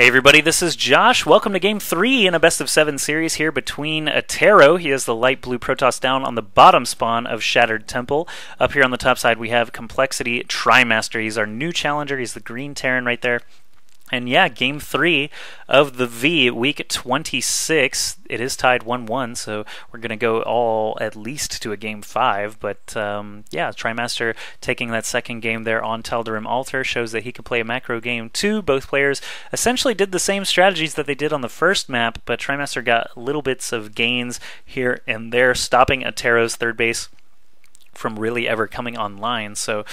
Hey everybody, this is Josh. Welcome to Game 3 in a best of 7 series here between Attero. He has the light blue Protoss down on the bottom spawn of Shattered Temple. Up here on the top side we have coL.TriMaster. He's our new challenger. He's the green Terran right there. And yeah, Game 3 of the V, Week 26. It is tied 1-1, so we're going to go all at least to a Game 5. But yeah, TriMaster taking that second game there on Tal'Darim Altar shows that he can play a macro game too. Both players essentially did the same strategies that they did on the first map, but TriMaster got little bits of gains here and there, stopping Attero's third base from really ever coming online. So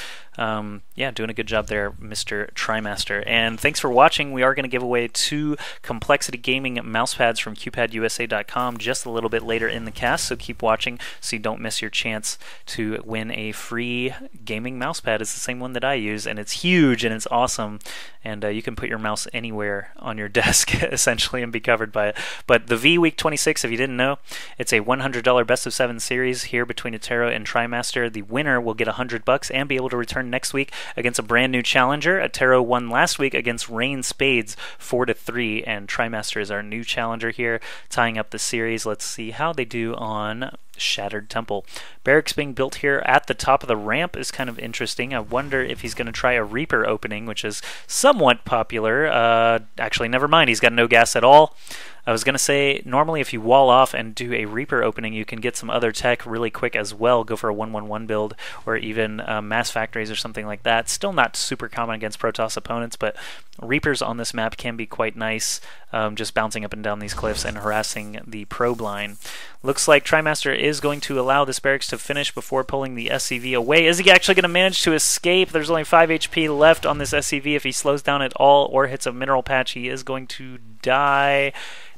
yeah, doing a good job there, Mr. TriMaster. And thanks for watching. We are going to give away 2 Complexity Gaming mousepads from QPadUSA.com just a little bit later in the cast, so keep watching so you don't miss your chance to win a free gaming mousepad. It's the same one that I use, and it's huge and it's awesome, and you can put your mouse anywhere on your desk essentially and be covered by it. But the V Week 26, if you didn't know, it's a $100 best of 7 series here between Attero and TriMaster. The winner will get $100 and be able to return next week against a brand new challenger. Attero won last week against Rain Spades 4-3, and TriMaster is our new challenger here, tying up the series. Let's see how they do on Shattered Temple. Barracks being built here at the top of the ramp is kind of interesting. I wonder if he's going to try a Reaper opening, which is somewhat popular. Actually, never mind. He's got no gas at all. I was going to say, normally if you wall off and do a Reaper opening, you can get some other tech really quick as well. Go for a 1-1-1 build, or even mass factories or something like that. Still not super common against Protoss opponents, but Reapers on this map can be quite nice, just bouncing up and down these cliffs and harassing the probe line. Looks like TriMaster is going to allow this barracks to finish before pulling the SCV away. Is he actually going to manage to escape? There's only 5 HP left on this SCV. If he slows down at all or hits a mineral patch, he is going to die.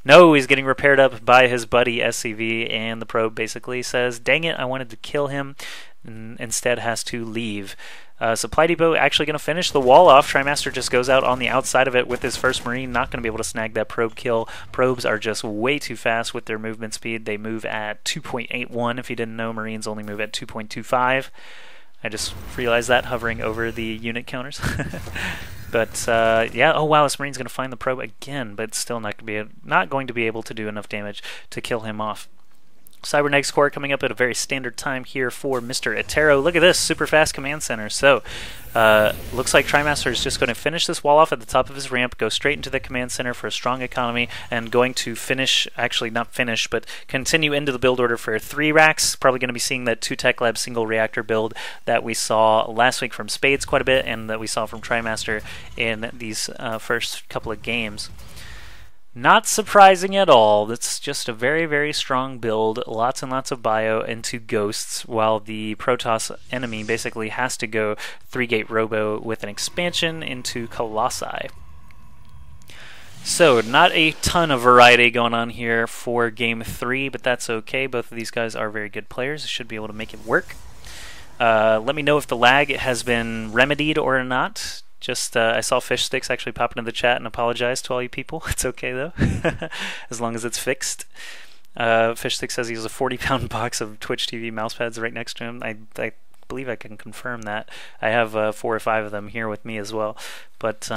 No, he's getting repaired up by his buddy SCV, and the probe basically says, dang it, I wanted to kill him, and instead has to leave. Supply Depot actually going to finish the wall off. TriMaster just goes out on the outside of it with his first Marine, not going to be able to snag that probe kill. Probes are just way too fast with their movement speed. They move at 2.81. If you didn't know, Marines only move at 2.25. I just realized that hovering over the unit counters. But yeah, oh wow, this Marine's going to find the probe again, but still not going to be able to do enough damage to kill him off. Cybernetics Core coming up at a very standard time here for Mr. Attero. Look at this, super fast command center. So, looks like TriMaster is just going to finish this wall off at the top of his ramp, go straight into the command center for a strong economy, and going to finish, actually not finish, but continue into the build order for 3 racks. Probably going to be seeing that 2 Tech Lab single reactor build that we saw last week from Spades quite a bit, and that we saw from TriMaster in these first couple of games. Not surprising at all. That's just a very, very strong build. Lots and lots of bio into Ghosts, while the Protoss enemy basically has to go 3-gate Robo with an expansion into Colossi. So, not a ton of variety going on here for Game 3, but that's okay. Both of these guys are very good players. Should be able to make it work. Let me know if the lag has been remedied or not. Just, I saw Fish Sticks actually pop into the chat and apologize to all you people. It's okay, though, as long as it's fixed. Fish Sticks says he has a 40-pound box of Twitch TV mousepads right next to him. I believe I can confirm that. I have 4 or 5 of them here with me as well. But,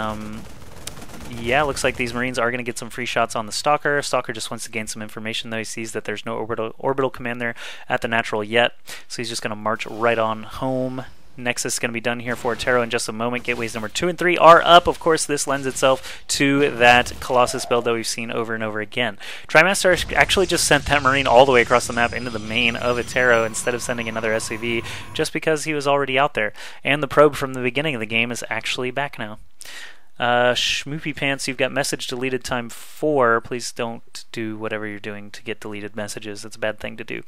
yeah, looks like these Marines are going to get some free shots on the Stalker. Stalker just wants to gain some information, though. He sees that there's no orbital command there at the natural yet, so he's just going to march right on home. Nexus is going to be done here for Attero in just a moment. Gateways number 2 and 3 are up. Of course, this lends itself to that Colossus build that we've seen over and over again. TriMaster actually just sent that Marine all the way across the map into the main of Attero instead of sending another SCV, just because he was already out there. And the probe from the beginning of the game is actually back now. Schmoopy Pants, you've got message deleted time 4. Please don't do whatever you're doing to get deleted messages. That's a bad thing to do.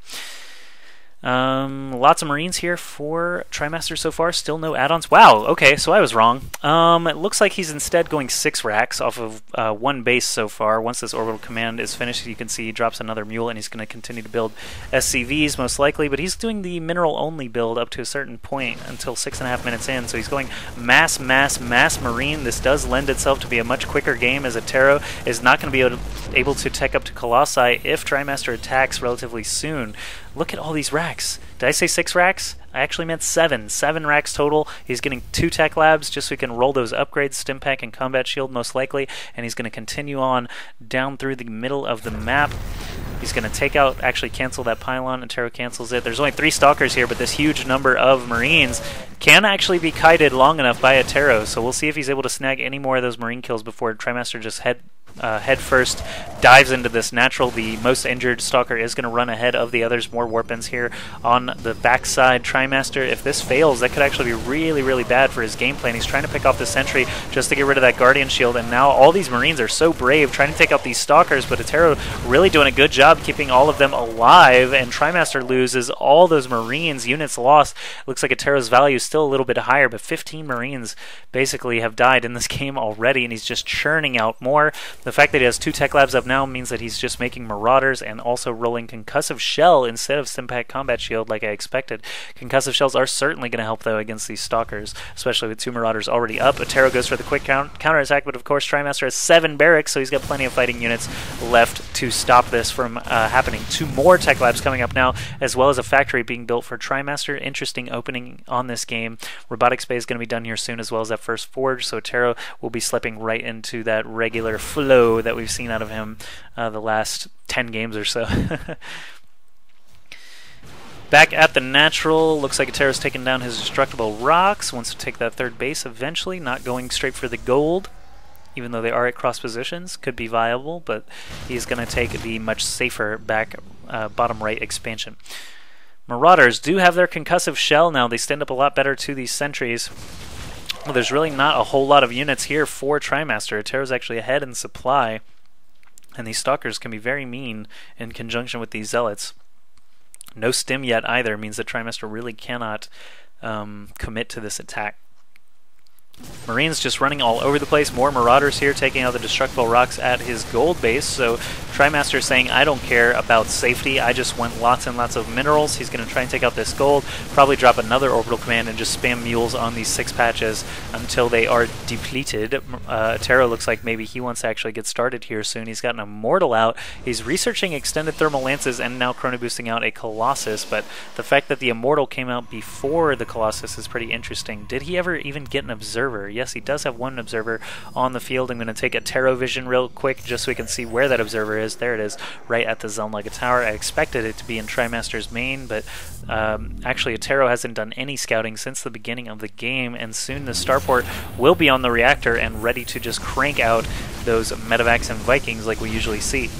Lots of Marines here for TriMaster so far. Still no add-ons. Wow, okay, so I was wrong. It looks like he's instead going 6 racks off of 1 base so far. Once this orbital command is finished, you can see he drops another mule, and he's going to continue to build SCVs most likely, but he's doing the mineral-only build up to a certain point until 6.5 minutes in, so he's going mass Marine. This does lend itself to be a much quicker game, as Attero is not going to be able to tech up to Colossi if TriMaster attacks relatively soon. Look at all these racks. Did I say 6 racks? I actually meant 7. 7 racks total. He's getting 2 tech labs just so he can roll those upgrades, stim pack and combat shield most likely, and he's going to continue on down through the middle of the map. He's going to take out, actually cancel that pylon, and Attero cancels it. There's only 3 stalkers here, but this huge number of Marines can actually be kited long enough by Attero, so we'll see if he's able to snag any more of those Marine kills before TriMaster just head first dives into this natural. The most injured stalker is going to run ahead of the others. More warpins here on the backside. TriMaster, if this fails, that could actually be really, really bad for his game plan. He's trying to pick off the sentry just to get rid of that Guardian shield, and now all these Marines are so brave trying to take out these stalkers, but Attero really doing a good job keeping all of them alive, and TriMaster loses all those Marines. Units lost. Looks like Attero's value is still a little bit higher, but 15 Marines basically have died in this game already, and he's just churning out more. The fact that he has 2 tech labs up now means that he's just making Marauders and also rolling Concussive Shell instead of Stimpack Combat Shield like I expected. Concussive Shells are certainly going to help, though, against these Stalkers, especially with 2 Marauders already up. Attero goes for the quick counterattack, but of course TriMaster has 7 barracks, so he's got plenty of fighting units left to stop this from happening. 2 more tech labs coming up now, as well as a factory being built for TriMaster. Interesting opening on this game. Robotics Bay is going to be done here soon, as well as that first forge, so Attero will be slipping right into that regular flow that we've seen out of him the last 10 games or so. Back at the natural, looks like Attero's taking down his destructible rocks, wants to take that 3rd base eventually, not going straight for the gold, even though they are at cross positions. Could be viable, but he's going to take the much safer back bottom right expansion. Marauders do have their concussive shell now. They stand up a lot better to these sentries. Well, there's really not a whole lot of units here for TriMaster. Attero's actually ahead in supply, and these stalkers can be very mean in conjunction with these zealots. No stim yet either means that TriMaster really cannot commit to this attack. Marines just running all over the place. More Marauders here taking out the destructible rocks at his gold base. So TriMaster saying, I don't care about safety. I just want lots and lots of minerals. He's going to try and take out this gold, probably drop another orbital command and just spam mules on these 6 patches until they are depleted. Attero looks like maybe he wants to actually get started here soon. He's got an Immortal out. He's researching extended thermal lances and now chrono boosting out a Colossus, but the fact that the Immortal came out before the Colossus is pretty interesting. Did he ever even get an observer? Yes, he does have 1 observer on the field. I'm going to take Attero vision real quick just so we can see where that observer is. There it is, right at the Zelnlega Tower. I expected it to be in TriMaster's main, but actually Attero hasn't done any scouting since the beginning of the game, and soon the starport will be on the reactor and ready to just crank out those medevacs and Vikings like we usually see.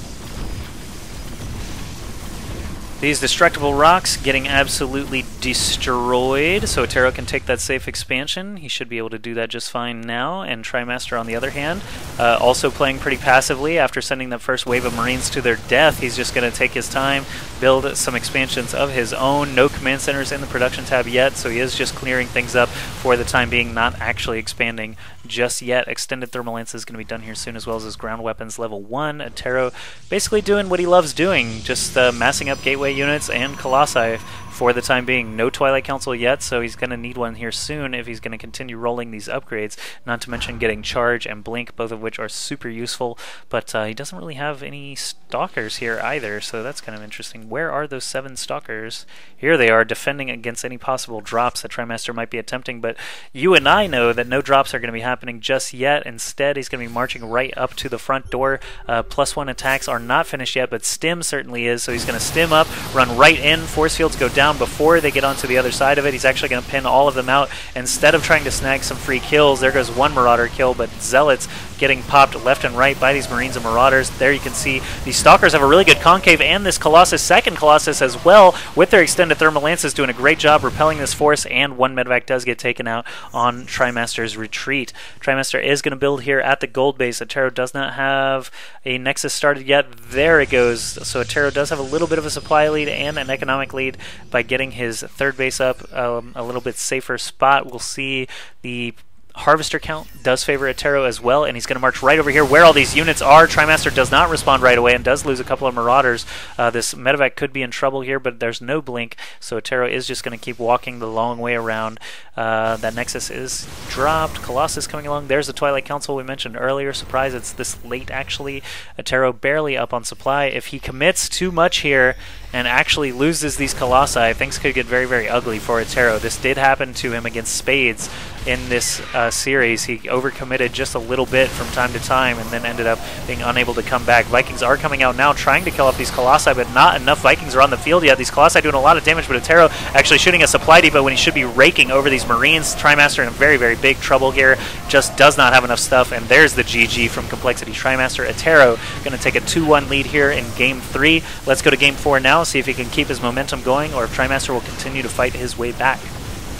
These destructible rocks getting absolutely destroyed, so Attero can take that safe expansion. He should be able to do that just fine now, and TriMaster on the other hand, also playing pretty passively after sending that first wave of Marines to their death. He's just going to take his time, build some expansions of his own. No command centers in the production tab yet, so he is just clearing things up for the time being, not actually expanding just yet. Extended thermal lance is going to be done here soon, as well as his ground weapons level 1. Attero basically doing what he loves doing, just massing up gateway units and Colossi for the time being. No Twilight Council yet, so he's going to need one here soon if he's going to continue rolling these upgrades, not to mention getting Charge and Blink, both of which are super useful, but he doesn't really have any Stalkers here either, so that's kind of interesting. Where are those 7 Stalkers? Here they are, defending against any possible drops that TriMaster might be attempting, but you and I know that no drops are going to be happening just yet. Instead, he's going to be marching right up to the front door. +1 attacks are not finished yet, but Stim certainly is, so he's going to Stim up, run right in, Force Fields go down before they get onto the other side of it. He's actually going to pin all of them out instead of trying to snag some free kills. There goes 1 Marauder kill, but Zealots getting popped left and right by these Marines and Marauders. There you can see these Stalkers have a really good concave, and this Colossus, second Colossus as well, with their extended thermal lances doing a great job repelling this force, and 1 medevac does get taken out on TriMaster's retreat. TriMaster is going to build here at the gold base. Attero does not have a Nexus started yet. There it goes. So Attero does have a little bit of a supply lead and an economic lead by getting his 3rd base up a little bit safer spot. We'll see the Harvester count does favor ATTERO as well, and he's going to march right over here where all these units are. TriMaster does not respond right away and does lose a couple of Marauders. This medevac could be in trouble here, but there's no blink, so ATTERO is just going to keep walking the long way around. That Nexus is dropped. Colossus coming along. There's the Twilight Council we mentioned earlier. Surprise, it's this late actually. ATTERO barely up on supply. If he commits too much here and actually loses these Colossi, things could get very, very ugly for ATTERO. This did happen to him against Spades in this series. He overcommitted just a little bit from time to time and then ended up being unable to come back. Vikings are coming out now trying to kill off these Colossi, but not enough Vikings are on the field yet. These Colossi doing a lot of damage, but ATTERO actually shooting a supply depot when he should be raking over these Marines. TriMaster in very, very big trouble here. Just does not have enough stuff, and there's the GG from coL.TriMaster. ATTERO going to take a 2-1 lead here in Game 3. Let's go to Game 4 now, see if he can keep his momentum going or if TriMaster will continue to fight his way back.